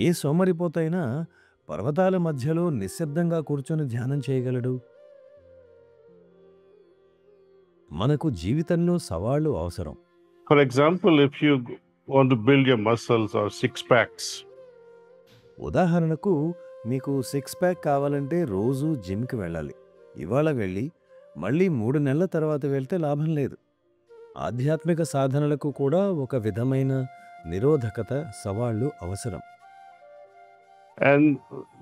ఏ సోమరిపోతైనా పర్వతాల మధ్యలో నిశ్శబ్దంగా కూర్చొని ధ్యానం చేయగలడు? మనకు జీవితంలో సవాళ్లు అవసరం. For example, if you want to build your muscles or six packs, ఉదాహరణకు మీకు సిక్స్ ప్యాక్ కావాలంటే రోజు జిమ్కి వెళ్ళాలి. ఇవాళ వెళ్ళి మళ్ళీ 3 నెలల తర్వాత వెళ్తే లాభం లేదు. ఆధ్యాత్మిక సాధనలకు కూడా ఒక విధమైన నిరోధకత, సవాళ్లు అవసరం. and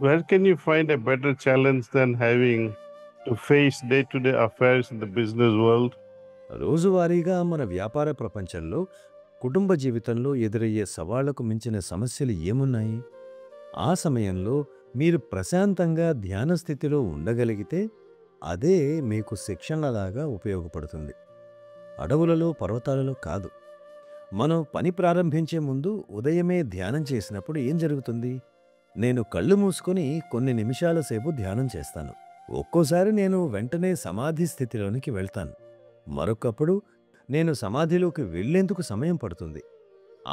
where can you find a better challenge than having to face day-to-day affairs in the business world? రోజువారీగా మన వ్యాపార ప్రపంచంలో, కుటుంబ జీవితంలో ఎదురయ్యే సవాళ్లకు మించిన సమస్యలు ఏమున్నాయి? ఆ సమయంలో మీరు ప్రశాంతంగా ధ్యాన స్థితిలో ఉండగలిగితే అదే మీకు శిక్షణలాగా ఉపయోగపడుతుంది. అడవులలో, పర్వతాలలో కాదు. మనం పని ప్రారంభించే ముందు ఉదయమే ధ్యానం చేసినప్పుడు ఏం జరుగుతుంది? నేను కళ్ళు మూసుకొని కొన్ని నిమిషాల సేపు ధ్యానం చేస్తాను. ఒక్కోసారి నేను వెంటనే సమాధి స్థితిలోనికి వెళ్తాను. మరొకప్పుడు నేను సమాధిలోకి వెళ్లేందుకు సమయం పడుతుంది.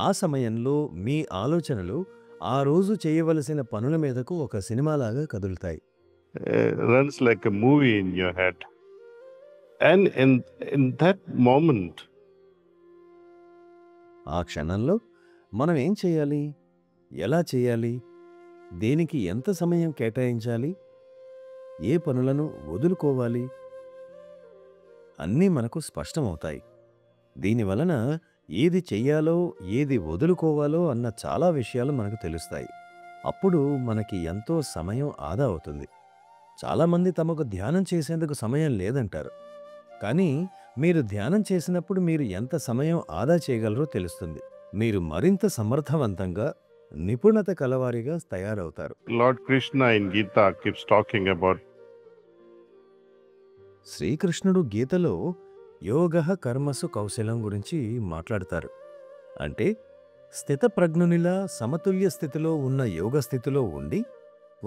ఆ సమయంలో మీ ఆలోచనలు ఆ రోజు చేయవలసిన పనుల మీదకు ఒక సినిమాలాగా కదులుతాయి. Runs like a movie in your head. And in that moment, ఆ క్షణంలో మనం ఏం చేయాలి? ఎలా చేయాలి? దేనికి ఎంత సమయం కేటాయించాలి? ఏ పనులను వదులుకోవాలి? అన్నీ మనకు స్పష్టమవుతాయి. దీనివలన ఏది చెయ్యాలో, ఏది వదులుకోవాలో అన్న చాలా విషయాలు మనకు తెలుస్తాయి. అప్పుడు మనకి ఎంతో సమయం ఆదా అవుతుంది. చాలామంది తమకు ధ్యానం చేసేందుకు సమయం లేదంటారు. కానీ మీరు ధ్యానం చేసినప్పుడు మీరు ఎంత సమయం ఆదా చేయగలరో తెలుస్తుంది. మీరు మరింత సమర్థవంతంగా, నిపుణత కలవారిగా తయారవుతారు. Lord Krishna in Gita keeps talking about శ్రీకృష్ణుడు గీతలో యోగః కర్మసు కౌశలం గురించి మాట్లాడతారు. అంటే స్థితప్రజ్ఞునిలా సమతుల్య స్థితిలో ఉన్న యోగ స్థితిలో ఉండి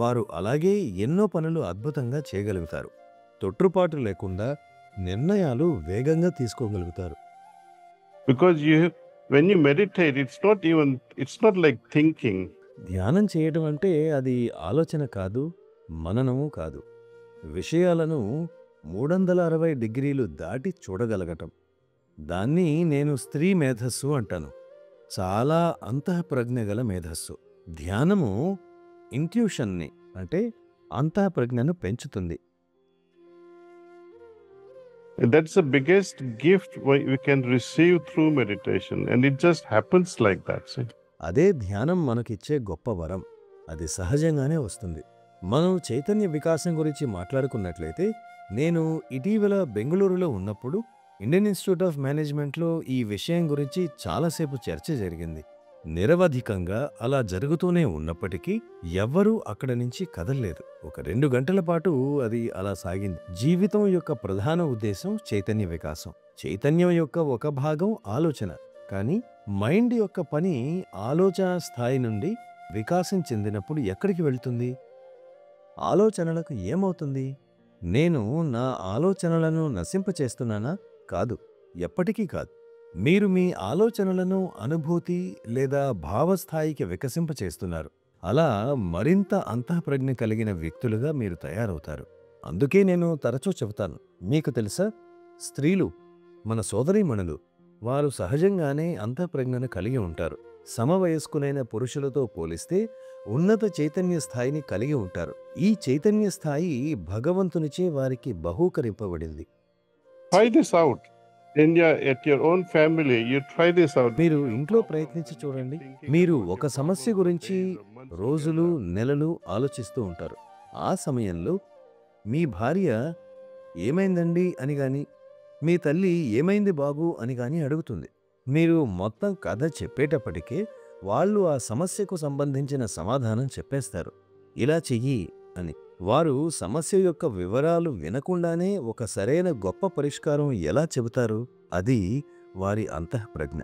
వారు అలాగే ఎన్నో పనులు అద్భుతంగా చేయగలుగుతారు. తొట్రుపాటు లేకుండా నిర్ణయాలు వేగంగా తీసుకోగలుగుతారు. because when you meditate, it's not like thinking. ధ్యానం చేయడం అంటే అది ఆలోచన కాదు, మననము కాదు. విషయాలను 360 డిగ్రీలు దాటి చూడగలగటం. దాన్ని నేను స్త్రీ మేధస్సు అంటాను. చాలా అంతఃప్రజ్ఞ గల మేధస్సు. ధ్యానము ఇంట్యూషన్ని అంటే అంతఃప్రజ్ఞను పెంచుతుంది. That's the biggest gift we can receive through meditation, and it just happens like that. See? అదే ధ్యానం మనకిచ్చే గొప్ప వరం. అది సహజంగానే వస్తుంది. మనం చైతన్య వికాసం గురించి మాట్లాడుకున్నట్లయితే, నేను ఇటీవల బెంగళూరులో ఉన్నప్పుడు ఇండియన్ ఇన్స్టిట్యూట్ ఆఫ్ మేనేజ్మెంట్లో ఈ విషయం గురించి చాలాసేపు చర్చ జరిగింది. నిరవధికంగా అలా జరుగుతూనే ఉన్నప్పటికీ ఎవ్వరూ అక్కడ నుంచి కదల్లేదు. ఒక 2 గంటల పాటు అది అలా సాగింది. జీవితం యొక్క ప్రధాన ఉద్దేశం చైతన్య వికాసం. చైతన్యం యొక్క ఒక భాగం ఆలోచన. కానీ మైండ్ యొక్క పని ఆలోచన స్థాయి నుండి వికాసం చెందినప్పుడు ఎక్కడికి వెళ్తుంది? ఆలోచనలకు ఏమవుతుంది? నేను నా ఆలోచనలను నశింపచేస్తున్నానా? కాదు, ఎప్పటికీ కాదు. మీరు మీ ఆలోచనలను అనుభూతి లేదా భావస్థాయికి వికసింపచేస్తున్నారు. అలా మరింత అంతఃప్రజ్ఞ కలిగిన వ్యక్తులుగా మీరు తయారవుతారు. అందుకే నేను తరచూ చెబుతాను, మీకు తెలుసా, స్త్రీలు, మన సోదరీమణులు, వారు సహజంగానే అంతఃప్రజ్ఞను కలిగి ఉంటారు. సమవయస్కులైన పురుషులతో పోలిస్తే ఉన్నత చైతన్య స్థాయిని కలిగి ఉంటారు. ఈ చైతన్య స్థాయి భగవంతునిచే వారికి బహూకరింపబడింది. Try this out. At your own family, you try this out. మీరు ఇంట్లో ప్రయత్నించి చూడండి. మీరు ఒక సమస్య గురించి రోజులు, నెలలు ఆలోచిస్తూ ఉంటారు. ఆ సమయంలో మీ భార్య ఏమైందండి అని గాని, మీ తల్లి ఏమైంది బాబు అని గాని అడుగుతుంది. మీరు మొత్తం కథ చెప్పేటప్పటికే వాళ్ళు ఆ సమస్యకు సంబంధించిన సమాధానం చెప్పేస్తారు. ఇలా చెయ్యి అని. వారు సమస్య యొక్క వివరాలు వినకుండానే ఒక సరైన గొప్ప పరిష్కారం ఎలా చెబుతారు? అది వారి అంతఃప్రజ్ఞ.